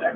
I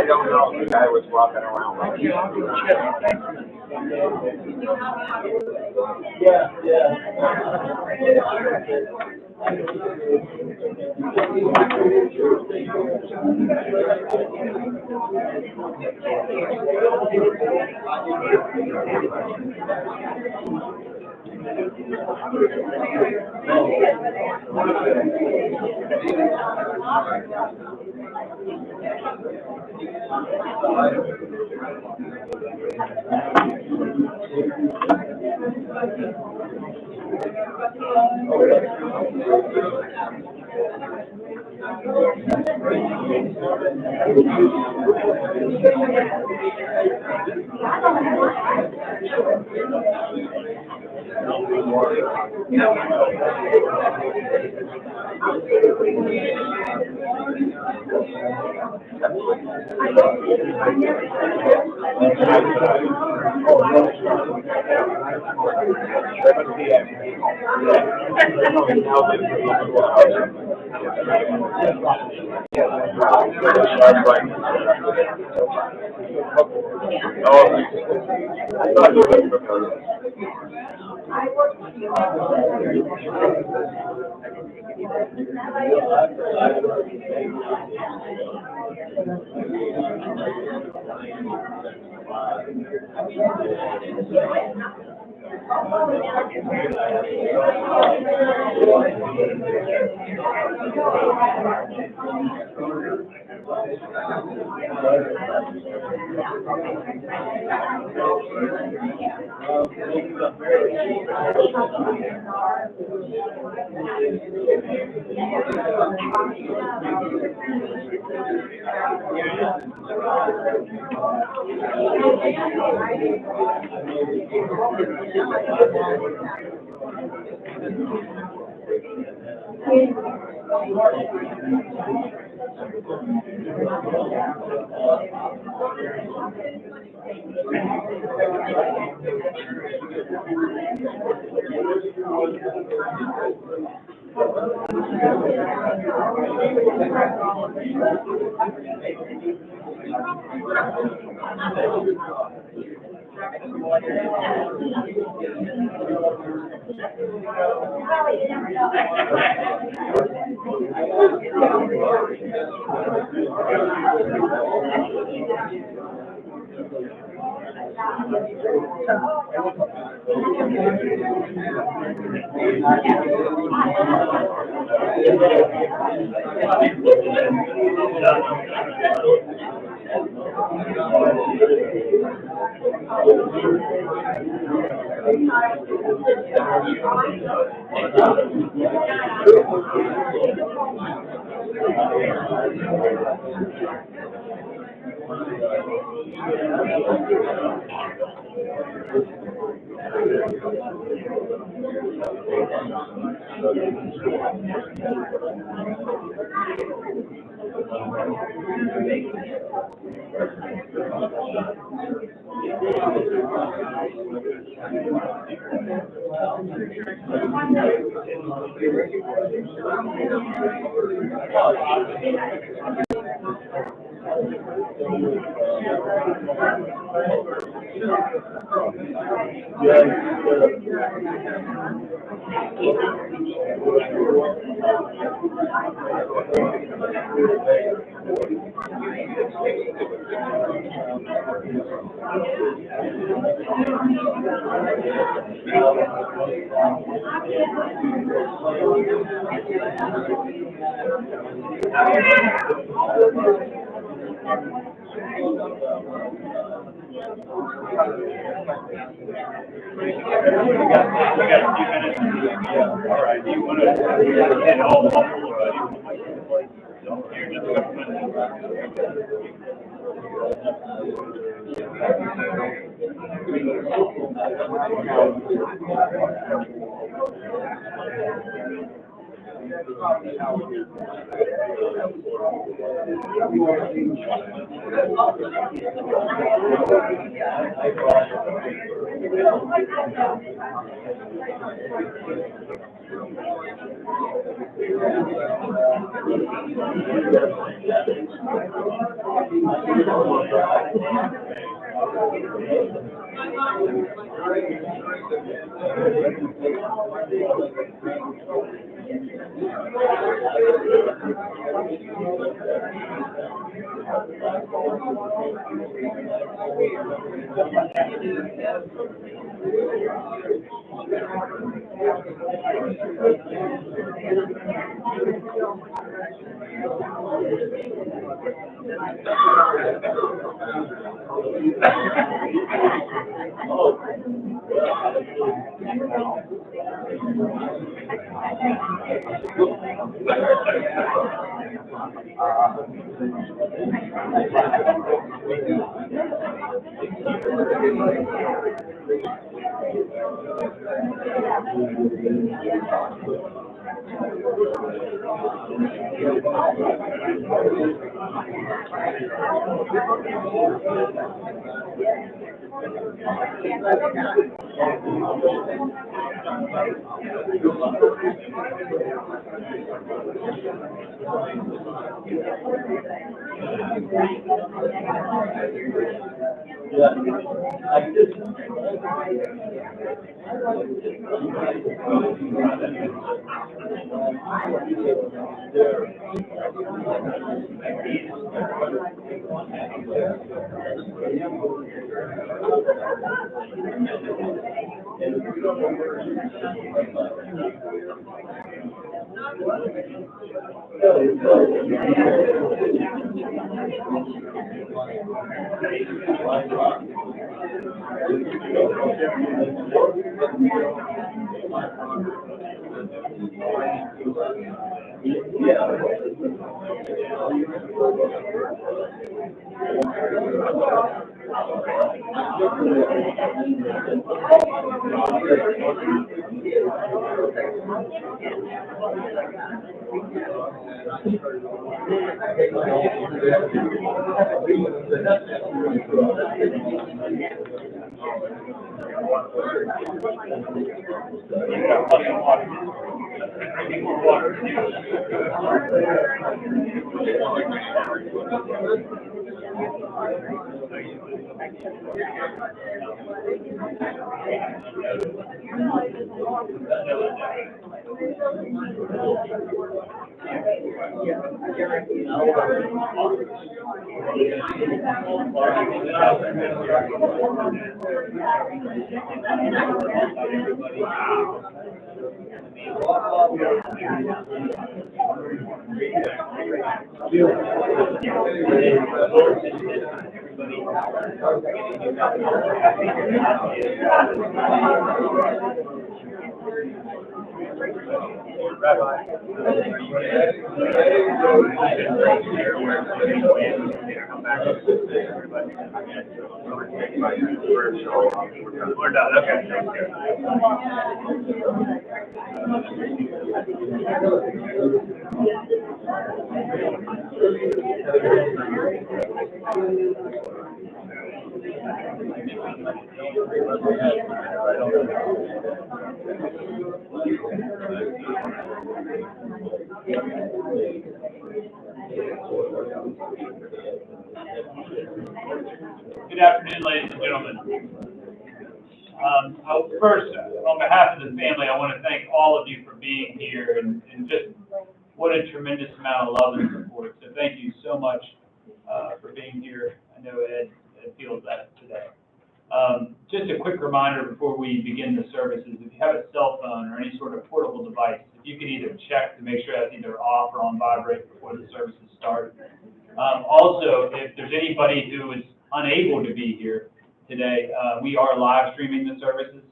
don't know. The guy was walking around like We're done. Okay. Thank you. Good afternoon, ladies and gentlemen. First, on behalf of the family, I want to thank all of you for being here and just what a tremendous amount of love and support. So thank you so much for being here. I know Ed feels that today. Just a quick reminder before we begin the services, if you have a cell phone or any sort of portable device, if you can either check to make sure that's either off or on vibrate before the services start. Also, if there's anybody who is unable to be here today, we are live streaming the services.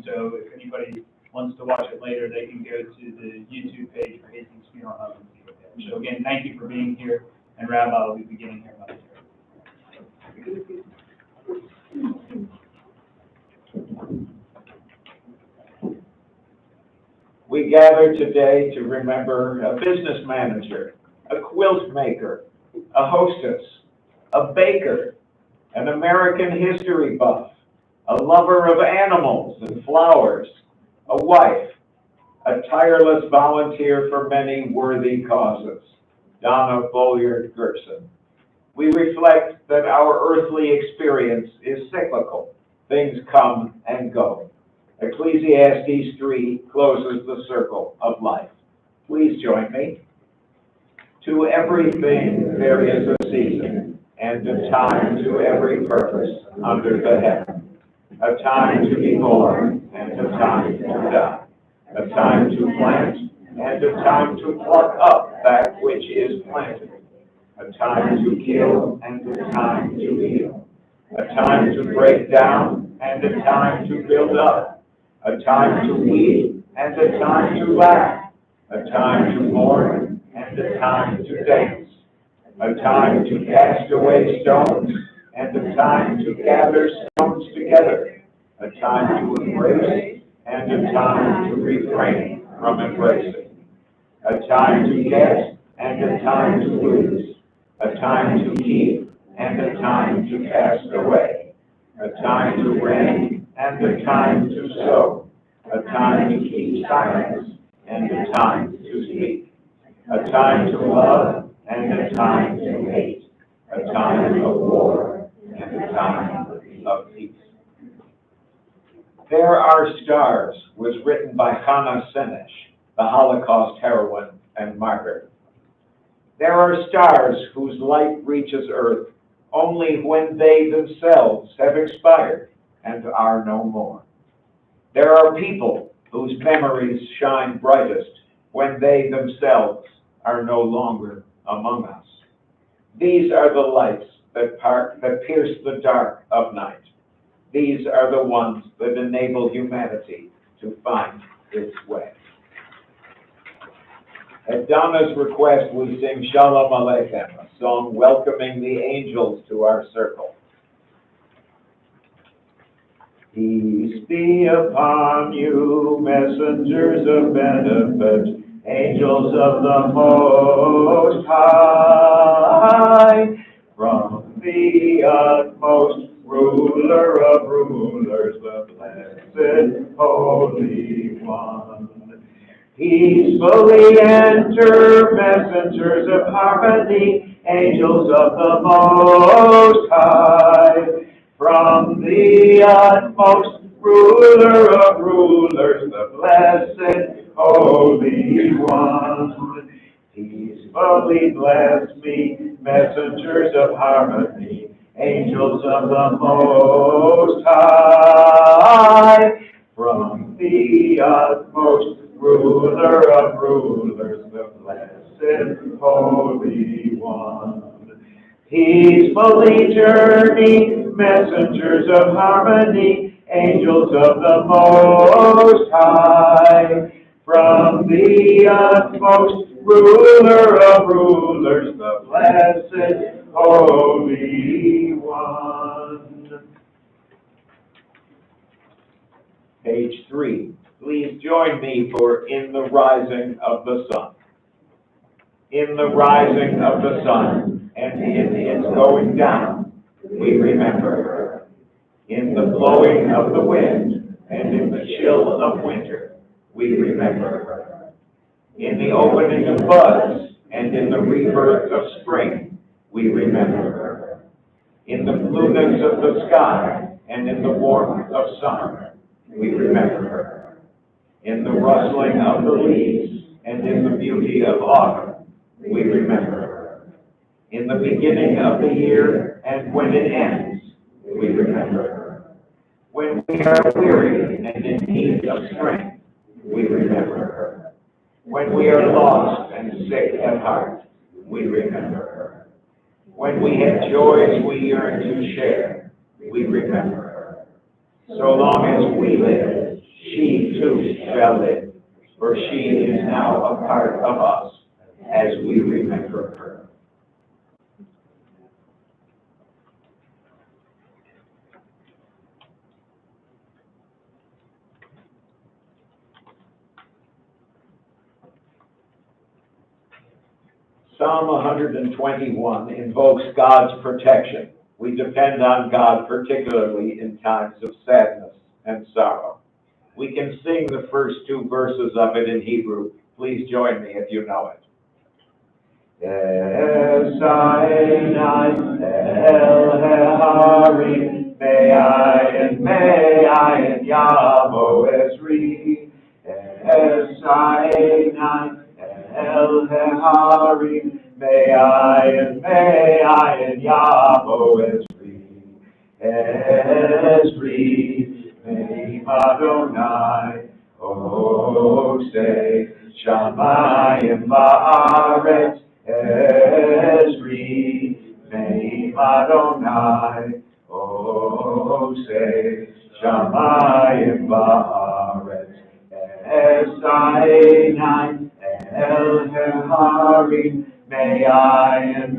So if anybody wants to watch it later, they can go to the YouTube page for Hastings Funeral Home and see it there. So again, thank you for being here, and Rabbi will be beginning here momentarily. We gather today to remember a business manager, a quilt maker, a hostess, a baker, an American history buff, a lover of animals and flowers, a wife, a tireless volunteer for many worthy causes, Donna Bolyard Gerson. We reflect that our earthly experience is cyclical. Things come and go. Ecclesiastes 3 closes the circle of life. Please join me. To everything there is a season, and a time to every purpose under the heaven. A time to be born, and a time to die. A time to plant, and a time to pluck up that which is planted. A time to kill, and a time to heal. A time to break down, and a time to build up. A time to weep, and a time to laugh. A time to mourn, and a time to dance. A time to cast away stones, and a time to gather stones together. A time to embrace, and a time to refrain from embracing. A time to get, and a time to lose. A time to keep, and a time to cast away. A time to rain, and a time to sow. A time to keep silence, and a time to speak. A time to love, and a time to hate. A time of war, and a time of peace. There Are Stars was written by Hannah Senesh, the Holocaust heroine and martyr. There are stars whose light reaches Earth only when they themselves have expired and are no more. There are people whose memories shine brightest when they themselves are no longer among us. These are the lights that pierce the dark of night. These are the ones that enable humanity to find its way. At Donna's request, we sing Shalom Aleichem, a song welcoming the angels to our circle. Peace be upon you, messengers of benefit, angels of the Most High, from the utmost ruler of rulers, the blessed Holy One. Peacefully enter, messengers of harmony, angels of the Most High, from the utmost ruler of rulers, the blessed Holy One. Peacefully bless me, messengers of harmony, angels of the Most High, from the utmost ruler of rulers, the blessed Holy One. Peacefully journey, messengers of harmony, angels of the Most High, from the utmost ruler of rulers, the blessed Holy One. Page 3. Please join me for In the Rising of the Sun. In the rising of the sun, and in its going down, we remember her. In the blowing of the wind, and in the chill of winter, we remember her. In the opening of buds, and in the rebirth of spring, we remember her. In the blueness of the sky, and in the warmth of summer, we remember her. In the rustling of the leaves and in the beauty of autumn, we remember her. In the beginning of the year and when it ends, we remember her. When we are weary and in need of strength, we remember her. When we are lost and sick at heart, we remember her. When we have joys we yearn to share, we remember her. So long as we live, she too shall live, for she is now a part of us as we remember her. Psalm 121 invokes God's protection. We depend on God particularly in times of sadness and sorrow. We can sing the first two verses of it in Hebrew. Please join me if you know it. El Harim, Me'ayin Yavo Ezri, Me'im Adonai, Oseh, Shamayim Va'aretz, Ezri, Me'im Adonai, Oseh, Shamayim Va'aretz, Esainai, El Harim, Me'ayin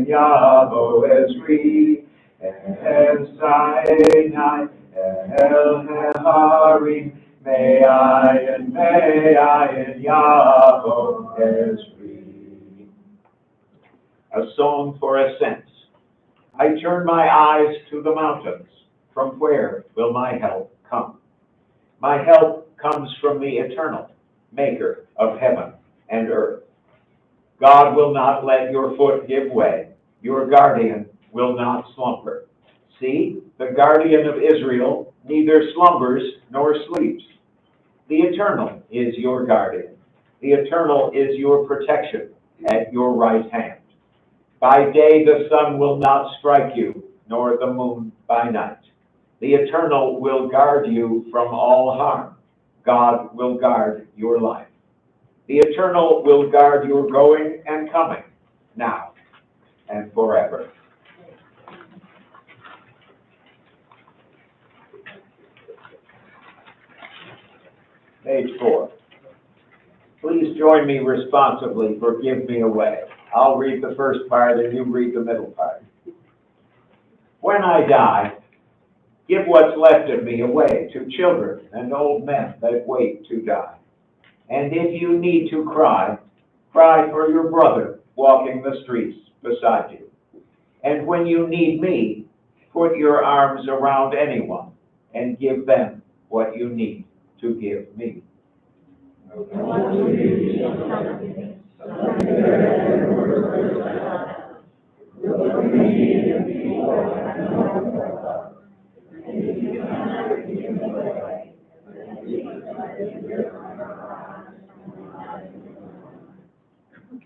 Yavo Ezri, Esainai, El Harim, Me'ayin Yavo Ezri. A song for ascent. I turn my eyes to the mountains. From where will my help come? My help comes from the eternal, maker of heaven and earth. God will not let your foot give way. Your guardian will not slumber. See, the guardian of Israel neither slumbers nor sleeps. The eternal is your guardian. The eternal is your protection at your right hand. By day the sun will not strike you, nor the moon by night. The eternal will guard you from all harm. God will guard your life. The eternal will guard your going and coming, now and forever. Page 4. Please join me responsibly for Give Me Away. I'll read the first part and you read the middle part. When I die, give what's left of me away to children and old men that wait to die. And if you need to cry, cry for your brother walking the streets beside you. And when you need me, put your arms around anyone and give them what you need to give me.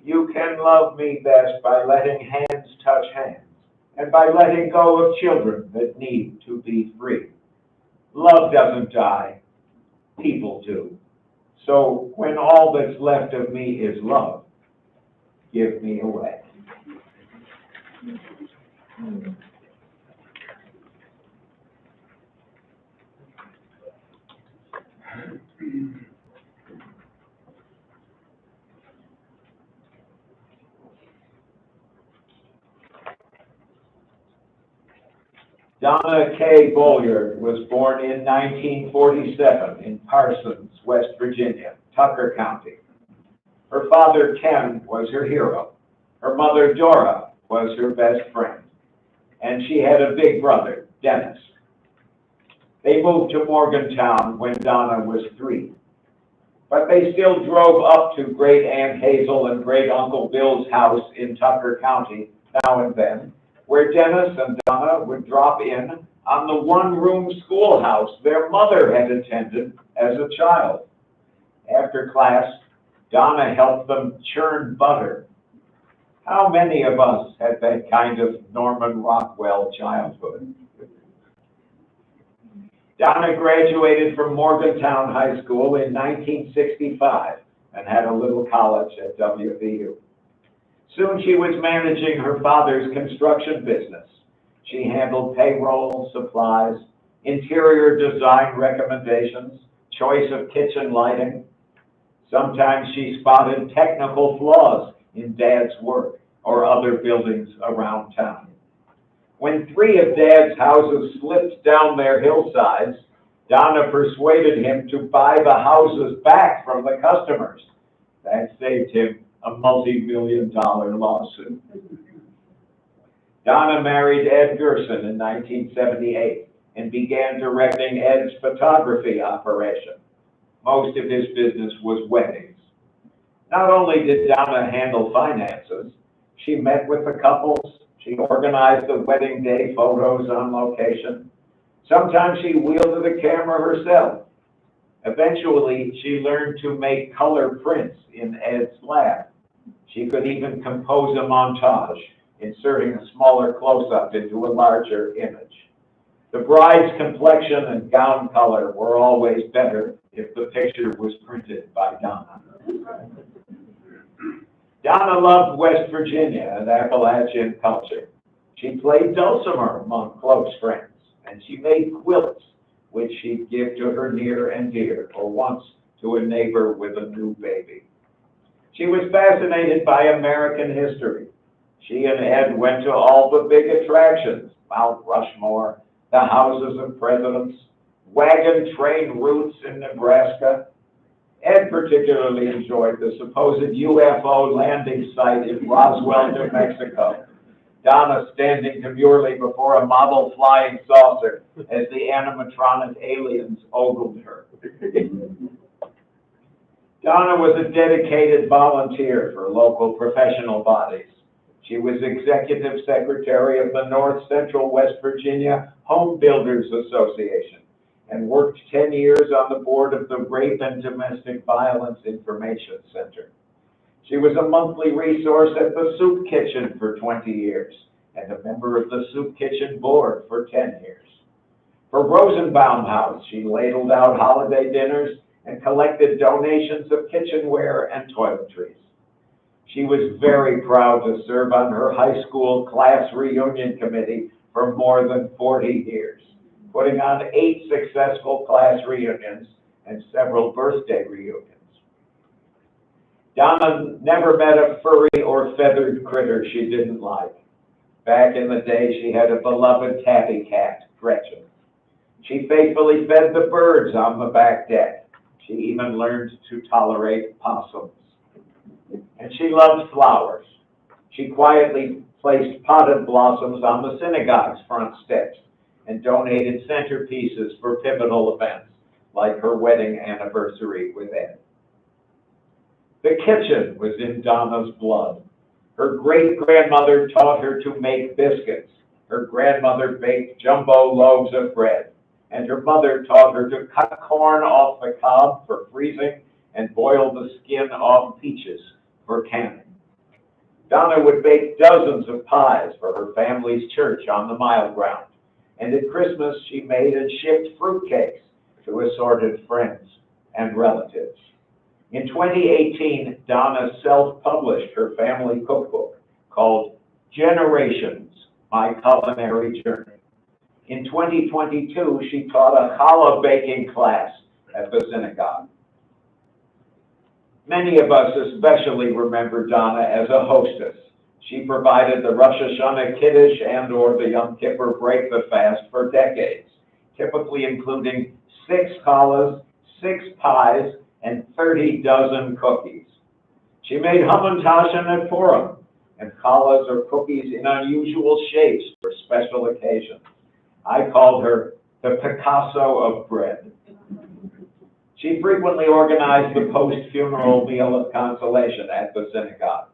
You can love me best by letting hands touch hands and by letting go of children that need to be free. Love doesn't die, people do. So when all that's left of me is love, give me away. Donna K. Bolyard was born in 1947 in Parsons, West Virginia, Tucker County. Her father, Ken, was her hero. Her mother, Dora, was her best friend. And she had a big brother, Dennis. They moved to Morgantown when Donna was 3. But they still drove up to Great Aunt Hazel and Great Uncle Bill's house in Tucker County now and then, where Dennis and Donna would drop in on the one-room schoolhouse their mother had attended as a child. After class, Donna helped them churn butter. How many of us had that kind of Norman Rockwell childhood? Donna graduated from Morgantown High School in 1965 and had a little college at WVU. Soon she was managing her father's construction business. She handled payroll, supplies, interior design recommendations, choice of kitchen lighting. Sometimes she spotted technical flaws in Dad's work or other buildings around town. When 3 of Dad's houses slipped down their hillsides, Donna persuaded him to buy the houses back from the customers. That saved him a multi-million-dollar lawsuit. Donna married Ed Gerson in 1978 and began directing Ed's photography operation. Most of his business was weddings. Not only did Donna handle finances, she met with the couples, she organized the wedding day photos on location. Sometimes she wielded the camera herself. Eventually, she learned to make color prints in Ed's lab. She could even compose a montage, inserting a smaller close-up into a larger image. The bride's complexion and gown color were always better if the picture was printed by Donna. Donna loved West Virginia and Appalachian culture. She played dulcimer among close friends, and she made quilts, which she'd give to her near and dear, or once to a neighbor with a new baby. She was fascinated by American history. She and Ed went to all the big attractions, Mount Rushmore, the houses of presidents, wagon train routes in Nebraska. Ed particularly enjoyed the supposed UFO landing site in Roswell, New Mexico. Donna standing demurely before a model flying saucer as the animatronic aliens ogled her. Donna was a dedicated volunteer for local professional bodies. She was executive secretary of the North Central West Virginia Home Builders Association and worked 10 years on the board of the Rape and Domestic Violence Information Center. She was a monthly resource at the Soup Kitchen for 20 years and a member of the Soup Kitchen board for 10 years. For Rosenbaum House, she ladled out holiday dinners and collected donations of kitchenware and toiletries. She was very proud to serve on her high school class reunion committee for more than 40 years, putting on 8 successful class reunions and several birthday reunions. Donna never met a furry or feathered critter she didn't like. Back in the day, she had a beloved tabby cat, Gretchen. She faithfully fed the birds on the back deck. She even learned to tolerate possums. And she loved flowers. She quietly placed potted blossoms on the synagogue's front steps and donated centerpieces for pivotal events, like her wedding anniversary with Ed. The kitchen was in Donna's blood. Her great-grandmother taught her to make biscuits. Her grandmother baked jumbo loaves of bread. And her mother taught her to cut corn off the cob for freezing and boil the skin off peaches for canning. Donna would bake dozens of pies for her family's church on the Mile Ground. And at Christmas, she made and shipped fruitcakes to assorted friends and relatives. In 2018, Donna self-published her family cookbook called Generations, My Culinary Journey. In 2022, she taught a challah baking class at the synagogue. Many of us especially remember Donna as a hostess. She provided the Rosh Hashanah Kiddush and or the Yom Kippur Break the Fast for decades, typically including 6 challahs, 6 pies, and 30 dozen cookies. She made hamantashen at Purim, and challahs are cookies in unusual shapes for special occasions. I called her the Picasso of bread. She frequently organized the post-funeral meal of consolation at the synagogue.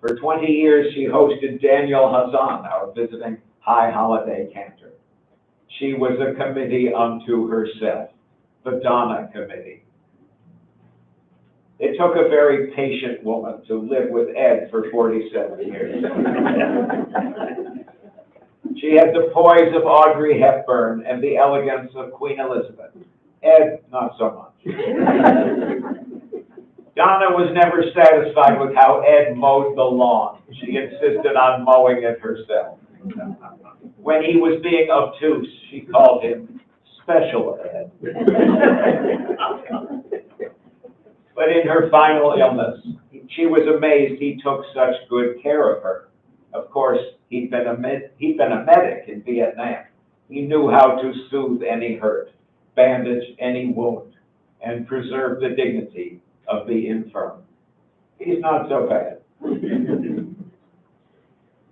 For 20 years, she hosted Daniel Hazan, our visiting high holiday cantor. She was a committee unto herself, the Donna Committee. It took a very patient woman to live with Ed for 47 years. She had the poise of Audrey Hepburn and the elegance of Queen Elizabeth. Ed, not so much. Donna was never satisfied with how Ed mowed the lawn. She insisted on mowing it herself. When he was being obtuse, she called him Special Ed. But in her final illness, she was amazed he took such good care of her. Of course, he'd been a medic in Vietnam. He knew how to soothe any hurt, bandage any wound, and preserve the dignity of the infirm. He's not so bad.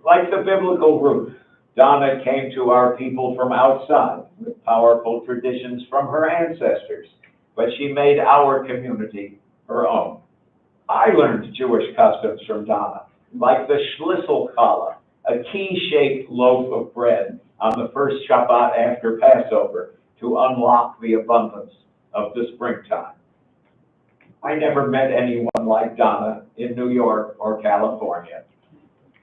Like the biblical Ruth, Donna came to our people from outside with powerful traditions from her ancestors, but she made our community her own. I learned Jewish customs from Donna, like the schlissel challah, a key-shaped loaf of bread on the first Shabbat after Passover to unlock the abundance of the springtime. I never met anyone like Donna in New York or California.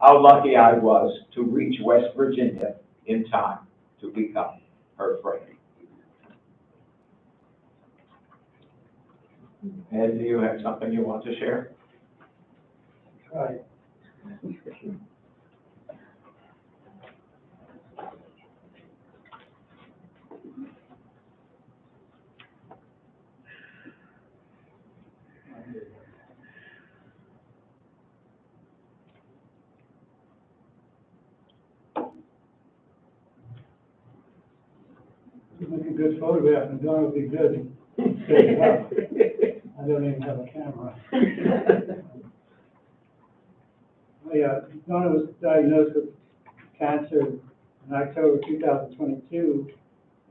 How lucky I was to reach West Virginia in time to become her friend. Ed, do you have something you want to share? Right. To make a good photograph, and Donna would be good. I don't even have a camera. Yeah, Donna was diagnosed with cancer in October 2022,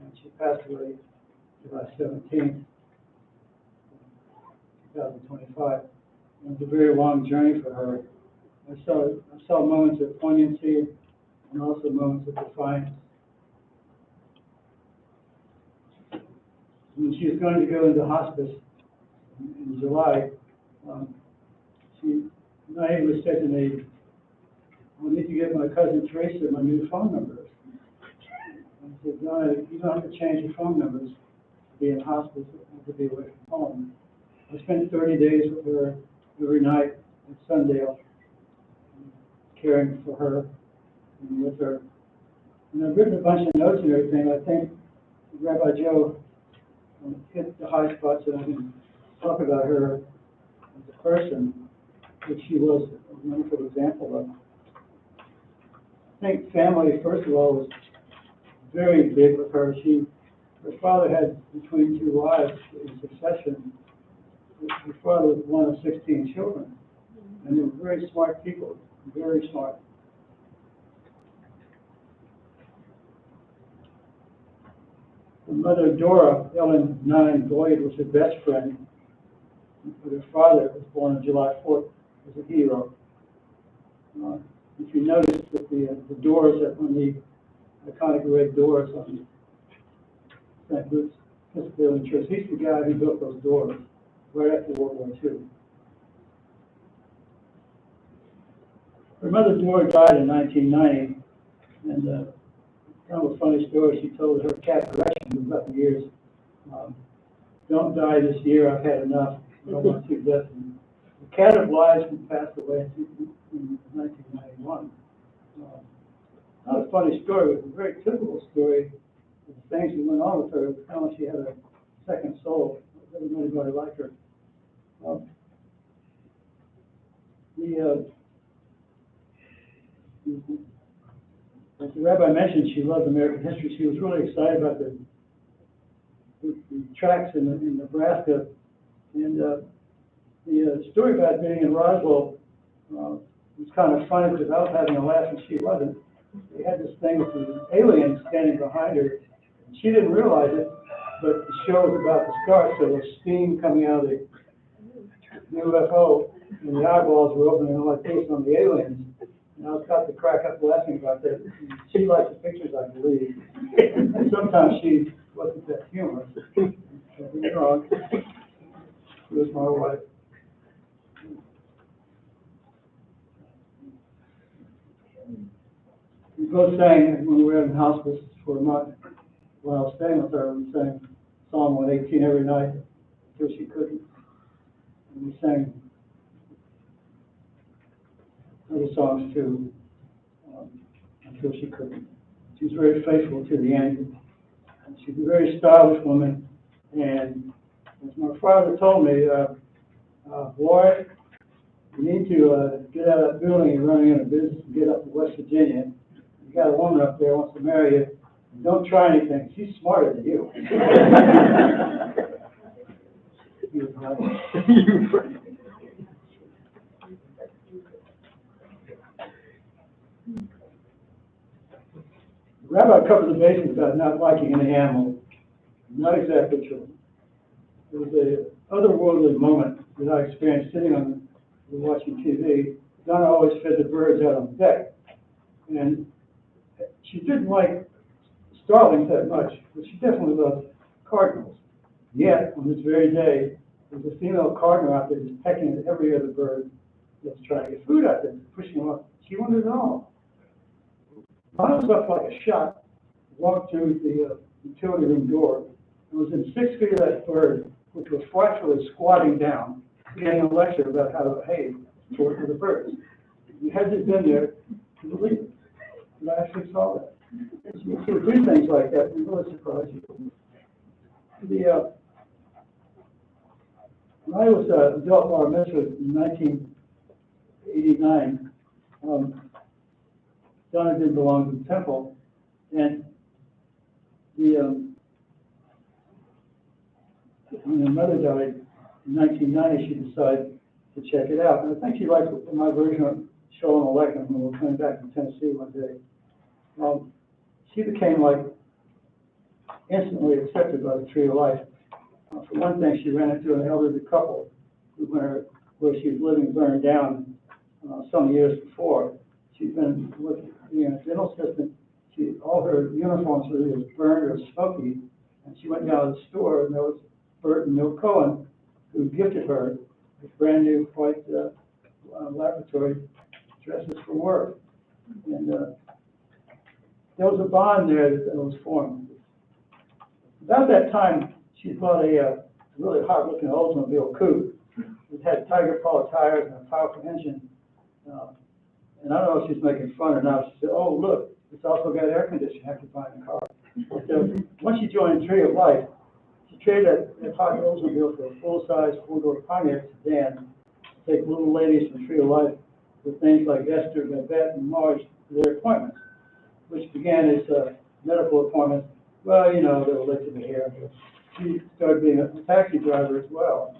and she passed away July 17th, 2025. It was a very long journey for her. I saw moments of poignancy and also moments of defiance. When she was going to go into hospice in July, Naeem was said to me, I need to give my cousin Teresa my new phone numbers. I said, Donna, you don't have to change your phone numbers to be in hospice or to be away from home. I spent 30 days with her every night at Sundale, caring for her and with her. And I've written a bunch of notes and everything. I think Rabbi Joe hit the high spots so I can talk about her as a person, which she was a wonderful example of. I think family, first of all, was very big with her. Her father had between two wives in succession. Her father was one of 16 children, and they were very smart people, very smart. Her mother, Dora Ellen Nine Boyd, was her best friend, but her father was born on July 4th, was a hero. If you notice that the doors on the iconic red doors on St. Luke's Episcopalian Church, he's the guy who built those doors right after World War II. Her mother, Dora, died in 1990, and kind of a funny story. She told her cat Gretchen, who's up in years, don't die this year, I've had enough, I don't want to see death. The cat of lives passed away in 1991. Not a funny story, it was a very typical story of the things that went on with her. It was kind of like she had a second soul. Everybody liked her. As the rabbi mentioned, she loved American history. She was really excited about the tracks in Nebraska. And the story about being in Roswell was kind of funny because I was having a laugh and she wasn't. They had this thing with the alien standing behind her. She didn't realize it, but the show was about to start, so there was steam coming out of the UFO, and the eyeballs were opening like this on the aliens. And I was about to crack up laughing about that. She liked the pictures, I believe. And sometimes she wasn't that humorous. Don't get me wrong. She was my wife. We both sang when we were in hospice for a month. While I was staying with her, we sang Psalm 118 every night until she couldn't. And we sang other songs too, until she couldn't. She was very faithful to the end. And she's a very stylish woman. And as my father told me, boy, you need to get out of that building you're running in a business and get up to West Virginia. You got a woman up there who wants to marry you. And don't try anything. She's smarter than you. He was right. The rabbi covered the bases about not liking any animal. Not exactly true. It was a otherworldly moment that I experienced sitting on watching TV. Donna always fed the birds out on the deck. And she didn't like starlings that much, but she definitely loved cardinals. Yet, on this very day, there was a female cardinal out there just pecking at every other bird that was trying to get food out there, pushing them up. She wanted it all. Donna was up like a shot, walked through the utility room door, and was in 6 feet of that bird, which was frightfully squatting down, getting a lecture about how to behave toward the birds. You hadn't been there to believe it. And I actually saw that. You do things like that, it really surprise you. When I was adult bar mitzvah in 1989, Donna didn't belong to the temple, and when her mother died in 1990, she decided to check it out. And I think she liked my version of Shalom Aleichem when we were coming back from Tennessee one day. She became like instantly accepted by the Tree of Life. For one thing, she ran into an elderly couple where she was living burned down some years before. She'd been being a dental assistant. All her uniforms were either burned or smoky, and she went down to the store, and there was Bert and Mill Cohen, who gifted her with brand new white laboratory dresses for work. And there was a bond there that was formed. About that time, she bought a really hot-looking Oldsmobile coupe. It had Tiger Paw tires and a powerful engine. And I don't know if she's making fun or not. She said, "Oh, look, it's also got air conditioning after buying the car." So once she joined Tree of Life, she traded that hot Oldsmobile for a full-size four-door Pontiac sedan to take little ladies from Tree of Life with things like Esther, Babette, and Marge to their appointments, which began as medical appointments. Well, you know, they were late to the hair. But she started being a taxi driver as well.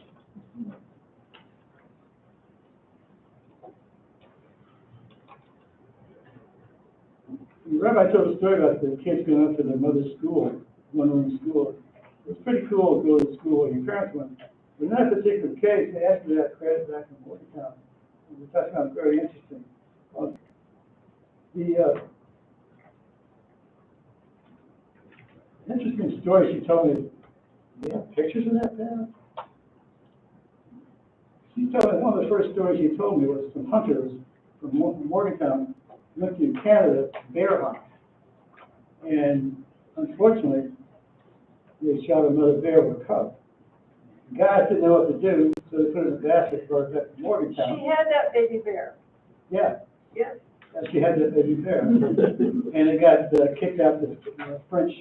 The rabbi told a story about the kids going up to their mother's school, one-room school. It was pretty cool to go to school where your parents went. But in that particular case, they asked me that credit back in Morgantown, which I found very interesting. The interesting story she told me, do you have pictures of that, Dad? She told me, one of the first stories she told me was some hunters from Morgantown went to Canada to bear hunt. And unfortunately, they shot another bear with a cub. The guys didn't know what to do, so they put it in a basket for her back to Morgantown. She had that baby bear. Yeah. Yes. She had that baby bear. And it got kicked out the French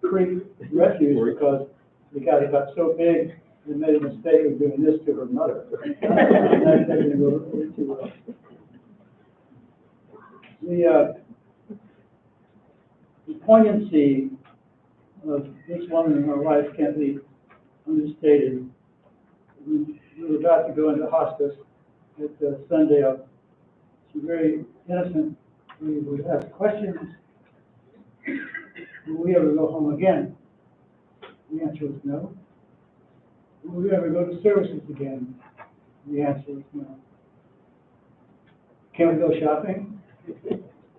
Creek refuge because the guy got so big, they made a mistake of doing this to her mother. The poignancy of this woman in her life can't be understated. We were about to go into hospice at Sundale. She's very innocent. We would ask questions. Will we ever go home again? The answer was no. Will we ever go to services again? The answer was no. can we go shopping?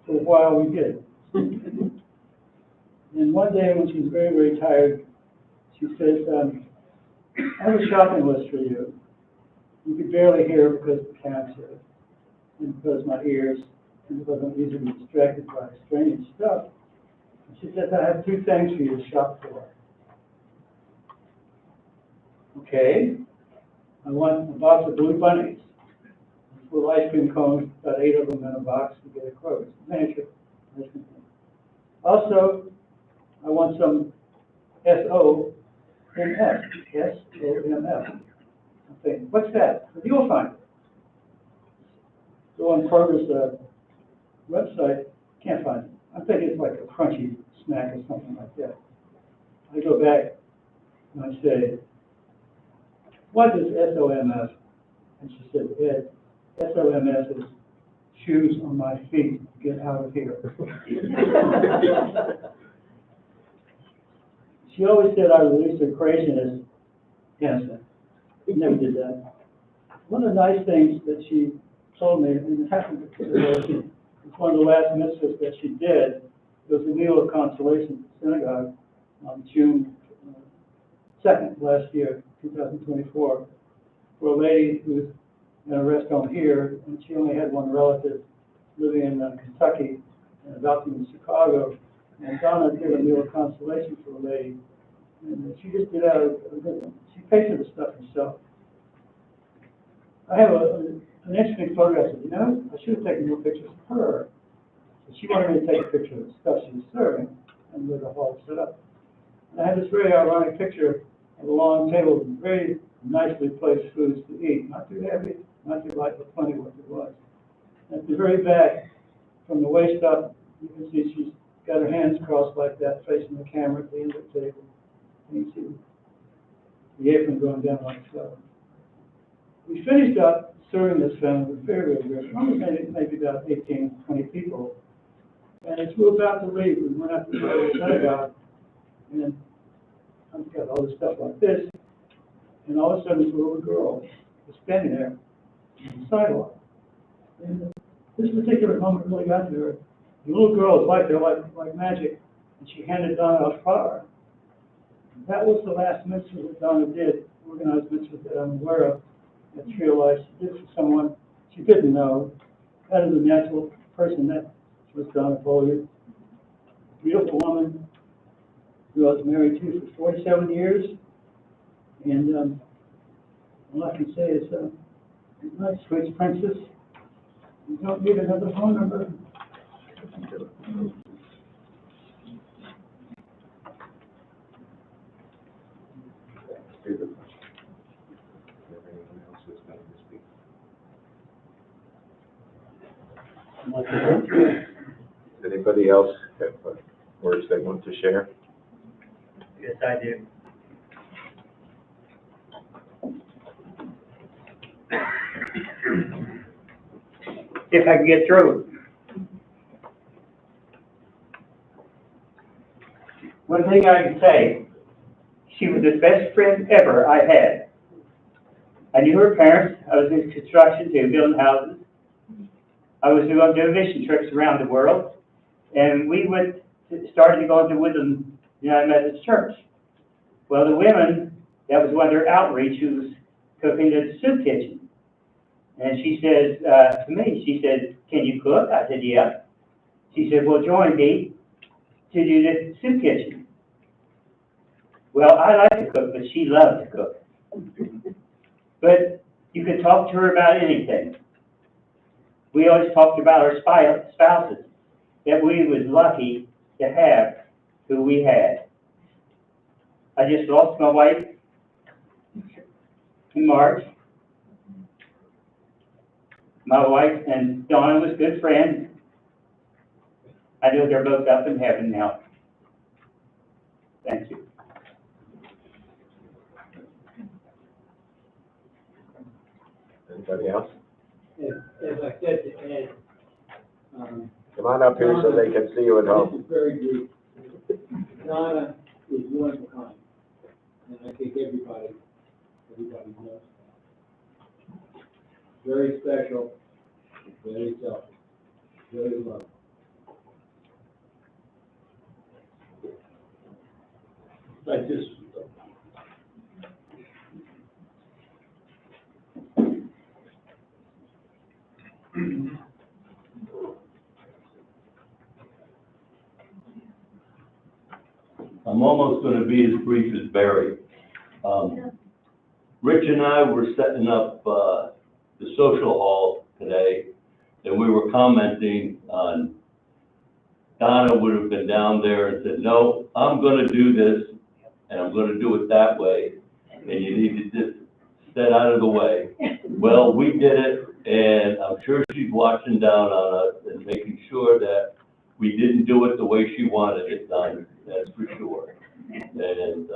For a while we did. And one day when she was very, very tired, she says, I have a shopping list for you. You could barely hear because of cancer, and because my ears, and because I'm easily distracted by strange stuff. And she says, I have 2 things for you to shop for. Okay, I want a box of blue bunnies. Little ice cream cones, about 8 of them in a box to get a quote. Miniature ice cream cone. Also, I want some SOMF. SOMF. I'm thinking, what's that? You'll find it. Go on Kroger's website, can't find it. I'm thinking it's like a crunchy snack or something like that. I go back and I say, what is SOMF? And she said, Ed, SOMF is shoes on my feet, get out of here. She always said I released her craziness. Innocent. Never did that. One of the nice things that she told me, and it happened to her, it's one of the last mitzvahs that she did, was a meal of consolation at the synagogue on June 2nd last year, 2024, for a lady who was in a rest home here, and she only had one relative living in Kentucky and adopted in Chicago. And Donna did a meal of consolation for a lady, and she just did out of she paid for the stuff herself. I have an interesting photograph of, I should have taken more pictures of her. But she wanted me to take a picture of the stuff she was serving and with the hall set up. And I have this very ironic picture of a long table with very nicely placed foods to eat, not too heavy, not too light, but plenty what it was. And at the very back, from the waist up, you can see she's got her hands crossed like that, facing the camera at the end of the table. And you see the apron going down like so. We finished up serving this family with very, very good, maybe about 18, 20 people. And as we were about to leave, we went out to the synagogue, and I've got all this stuff like this, and all of a sudden this little girl was standing there on the sidewalk. And this particular moment really got to her. The little girl was like there, like magic, and she handed Donna a flower. That was the last mitzvah that Donna did, organized mitzvah that I'm aware of, that she realized she did for someone she didn't know. That is a natural person. That was Donna Bolyard. Beautiful woman who I was married to for 47 years. And all I can say is, good night, sweet princess. You don't need another phone number. Does anybody else have words they want to share? Yes, I do. If I can get through. One thing I can say, she was the best friend ever I had. I knew her parents. I was in construction too, building houses. I was doing mission trips around the world, and we started to go to Woodland United Methodist Church. Well, the women, that was one of their outreach, who was cooking at the soup kitchen. And she says to me, she said, can you cook? I said, yeah. She said, well, join me to do the soup kitchen. Well, I like to cook, but she loved to cook. But you could talk to her about anything. We always talked about our spouses, that we was lucky to have who we had. I just lost my wife in March. My wife and Donna was good friends. I know they're both up in heaven now. Thank you. Anybody else? As I said to Ed, Come on up here so they can see you at this home. is very brief. Donna is one of a kind, and I think everybody knows that. Very special, very selfish, very loving. Like this. I'm almost gonna be as brief as Barry. Rich and I were setting up, the social hall today, and we were commenting on, Donna would have been down there and said, no, I'm gonna do this, and I'm gonna do it that way, and you need to just stay out of the way. Well, we did it, and I'm sure she's watching down on us and making sure that we didn't do it the way she wanted it done, that's for sure. And,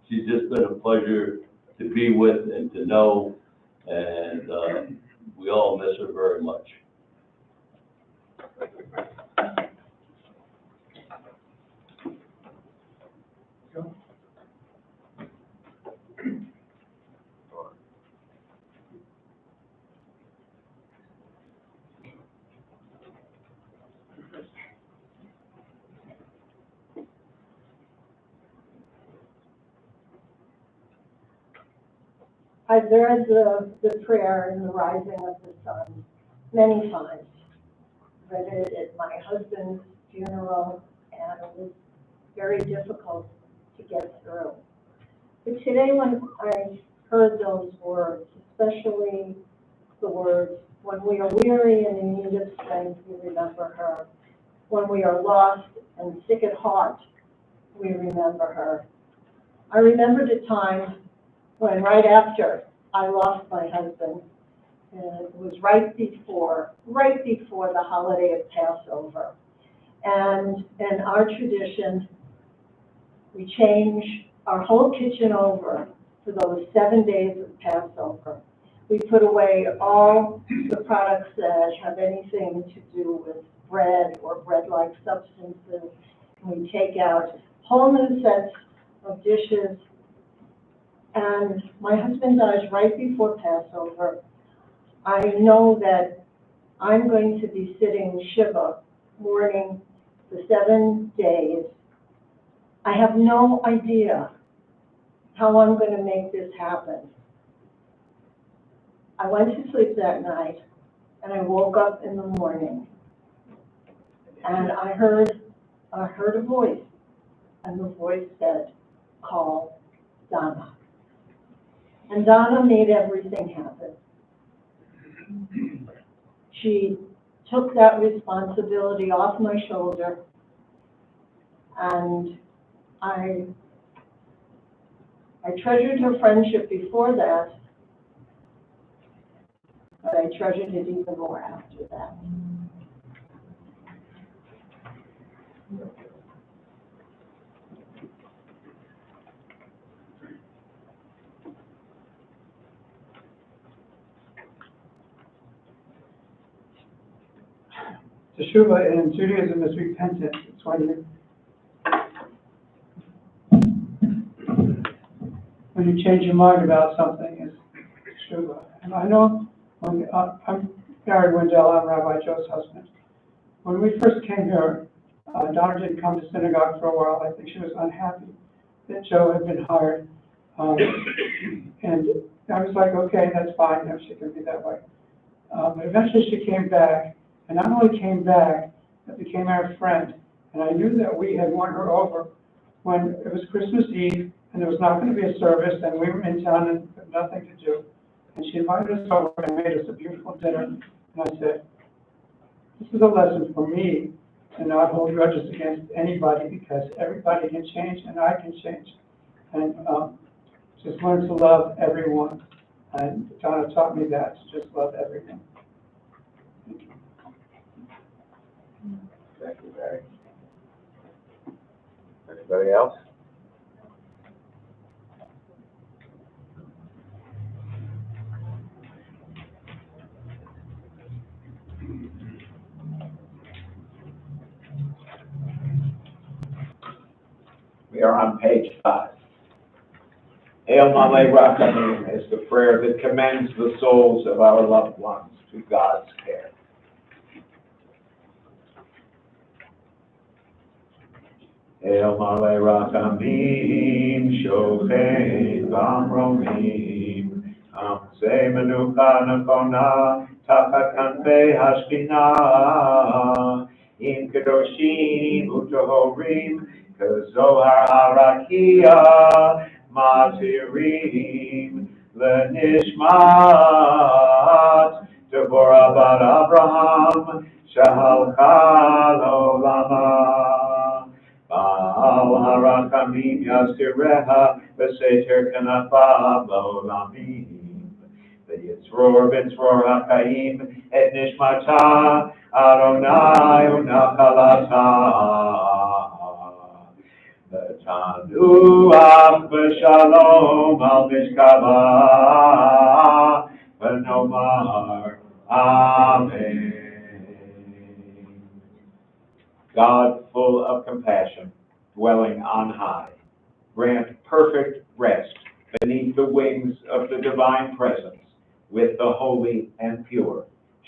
she's just been a pleasure to be with and to know, and, we all miss her very much. I've read the prayer in the rising of the sun many times. Read it at my husband's funeral, and it was very difficult to get through. But today when I heard those words, especially the words, when we are weary and in need of strength, we remember her. When we are lost and sick at heart, we remember her. I remembered a time when right after I lost my husband, and it was right before the holiday of Passover. And in our tradition, we change our whole kitchen over for those 7 days of Passover. We put away all the products that have anything to do with bread or bread-like substances. And we take out whole new sets of dishes. And my husband dies right before Passover. I know that I'm going to be sitting Shiva, mourning the 7 days. I have no idea how I'm going to make this happen. I went to sleep that night, and I woke up in the morning, and I heard a voice, and the voice said, call Donna. And Donna made everything happen. She took that responsibility off my shoulder, and I treasured her friendship before that, but I treasured it even more after that. Teshuvah in Judaism is repentance. It's when you change your mind about something, is teshuvah. And I know when I'm Gary Wendell, I'm Rabbi Joe's husband. When we first came here, Donna didn't come to synagogue for a while. I think she was unhappy that Joe had been hired. And I was like, okay, that's fine, if she can be that way. But eventually she came back, and not only came back, but became our friend. And I knew that we had won her over when it was Christmas Eve, and there was not going to be a service, and we were in town and had nothing to do. And she invited us over and made us a beautiful dinner. And I said, this is a lesson for me to not hold grudges against anybody, because everybody can change and I can change. And just learn to love everyone. And Donna taught me that, to just love everyone. Thank you. Thank you, Barry. Anybody else? We are on page 5. El Male Rachamim is the prayer that commends the souls of our loved ones to God's care. El Male Rachamim Shochein Vamromim Amse Menucha Nefona Tachat Kanfei Hashkinah Im Kedoshim Utohorim Kezohar Harakia Matirim Lenishmat Deborah Bat Abraham Shahalcha Lolama Baal Harakamim Yastireha V'Seter Kanafav Lolamim V'Yitzror B'Tzror HaKaim Et Nishmata Adonai Unachalata V'Tanuach V'Shalom Al Mishkava V'Nomar Amen. God, full of compassion, dwelling on high, grant perfect rest beneath the wings of the divine presence with the holy and pure,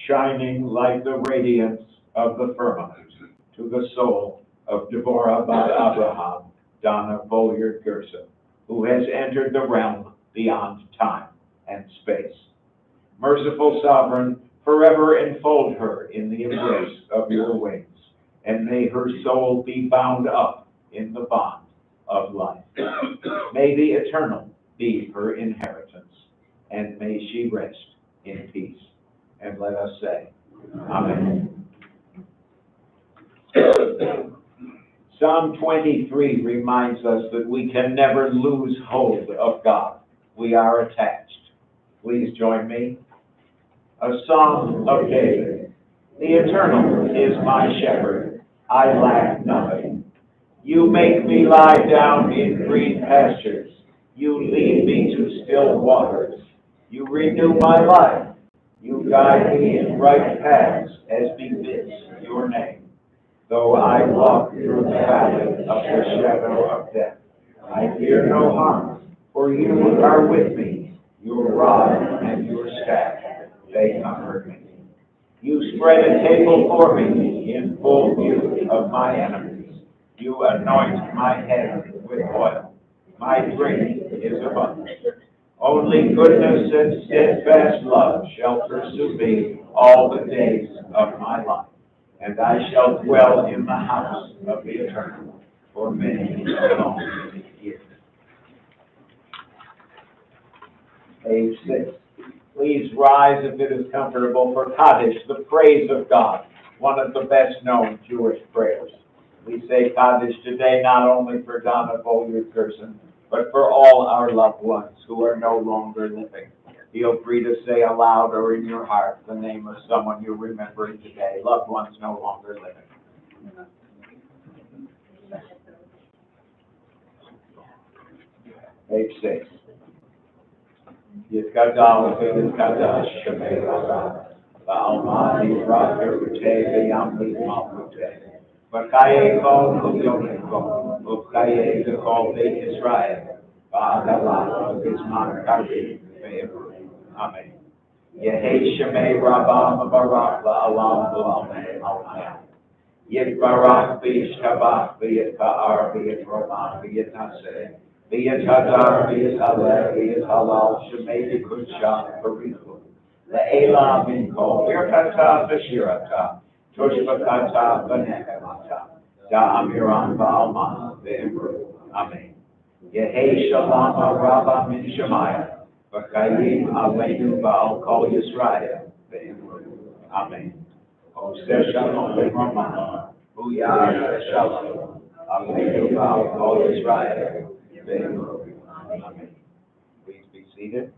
shining like the radiance of the firmament to the soul of Deborah Bat Abraham, Donna Bolyard Gerson, who has entered the realm beyond time and space. Merciful Sovereign, forever enfold her in the embrace of your wings, and may her soul be bound up in the bond of life. May the eternal be her inheritance, and may she rest in peace. And let us say, Amen. Psalm 23 reminds us that we can never lose hold of God. We are attached. Please join me. A Psalm of David. The Eternal is my shepherd. I lack nothing. You make me lie down in green pastures. You lead me to still waters. You renew my life. You guide me in right paths as befits your name. Though I walk through the valley of the shadow of death, I fear no harm, for you are with me. Your rod and your staff, they comfort me. You spread a table for me in full view of my enemies. You anoint my head with oil. My drink is abundant. Only goodness and steadfast love shall pursue me all the days of my life, and I shall dwell in the house of the Eternal for many long years. Page 6. Please rise if it is comfortable for Kaddish, the praise of God, one of the best known Jewish prayers. We say Kaddish today not only for Donna Bolyard Gerson, but for all our loved ones who are no longer living. Feel free to say aloud or in your heart the name of someone you're remembering today, loved ones no longer living. Page 6. Yitkadal v'yitkadash shemei Rabbah, v'alma yizrach yerutei v'yamli malchutei, v'chaye kol v'yomim v'chaye v'kol beit Yisrael, v'adalah v'gizman karim v'yevru. Amen. Yehei shemei Rabbah v'barach v'alam v'amen al-hayam. Yitbarach v'yishtabach v'yitka'ar v'yitromah v'yitnaseh. V'yitadar, v'yitaleh, v'yitalal, shemei v'kudsha, v'richu. Le'ela minko, virkata v'shirata, toshvakata v'nechemata, da'amiran v'alma v'imru. Amen. Yehei shalom ha'rabba min shemaya, v'chayim aleinu v'al kol Yisrael v'imru. Amen. Oseh shalom v'romah, v'yar shalom, aleinu v'al kol Yisrael. Amen. Please be seated.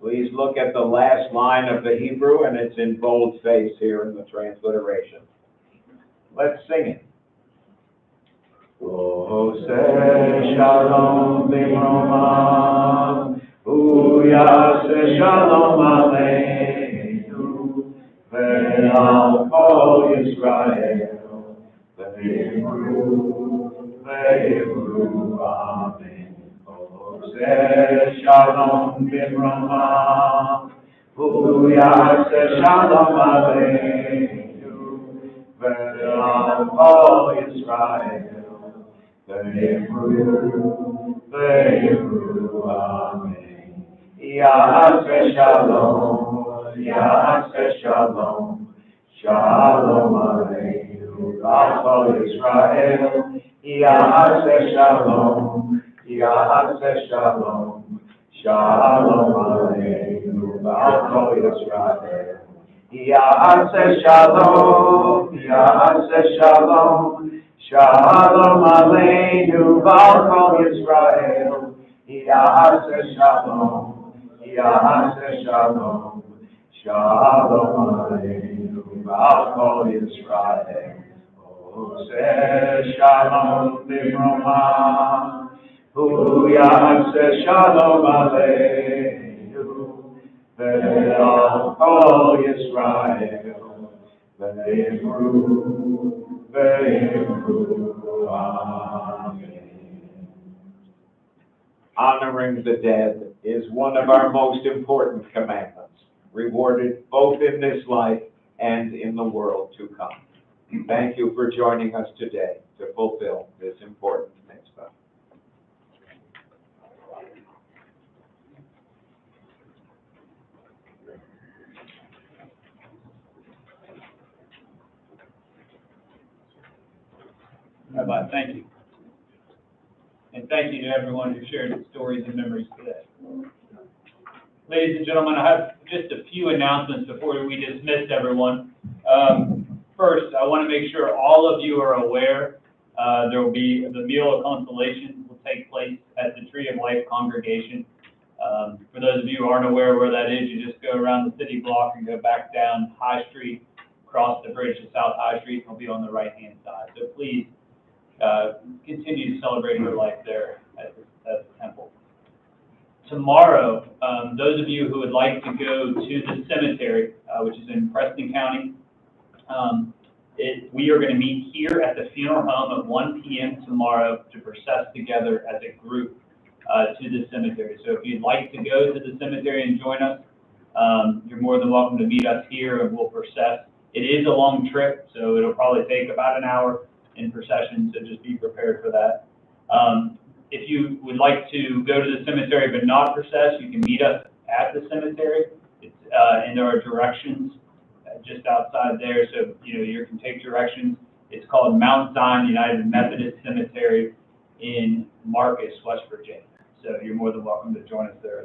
Please look at the last line of the Hebrew, and it's in boldface here in the transliteration. Let's sing it. Oseh shalom b'romah, uyaseh shalom aleinu. Ve'al kol Shalom Bimroma, Uyase Shalom Aleinu, Ve'al Kol Yisrael, Ve'imru, Amen. Yase Shalom, Yase Shalom, Shalom Aleinu, Ve'al Kol Yisrael, Yase Shalom, Yase Shalom, Shalom Aleinu, Ve'al Kol Yisrael. Yase Shalom, Yase Shalom, Shalom Aleinu, Ve'al Kol Yisrael. Yase Shalom, Yase Shalom, Shalom Aleinu, Ve'al Kol Yisrael. Ose Shalom Bimroma, Uyase Shalom Aleinu, Ve'al Kol Yisrael, Ve'imru, Amen. Honoring the dead is one of our most important commandments, rewarded both in this life and in the world to come. Thank you for joining us today to fulfill this important mitzvah. Rabbi, thank you. And thank you to everyone who shared their stories and memories today. Ladies and gentlemen, I have just a few announcements before we dismiss everyone. First, I want to make sure all of you are aware there will be the meal of consolation will take place at the Tree of Life congregation. For those of you who aren't aware where that is, you just go around the city block and go back down High Street, cross the bridge to South High Street, and it'll be on the right-hand side. So please continue to celebrate your life there at the temple. Tomorrow, those of you who would like to go to the cemetery, which is in Preston County, we are going to meet here at the funeral home at 1 p.m. tomorrow to process together as a group to the cemetery. So if you'd like to go to the cemetery and join us, you're more than welcome to meet us here and we'll process. It is a long trip, so it'll probably take about an hour in procession, so just be prepared for that. If you would like to go to the cemetery but not process, you can meet us at the cemetery. It's, and there are directions just outside there, so you can take directions. It's called Mount Zion United Methodist Cemetery in Marcus, West Virginia. So you're more than welcome to join us there.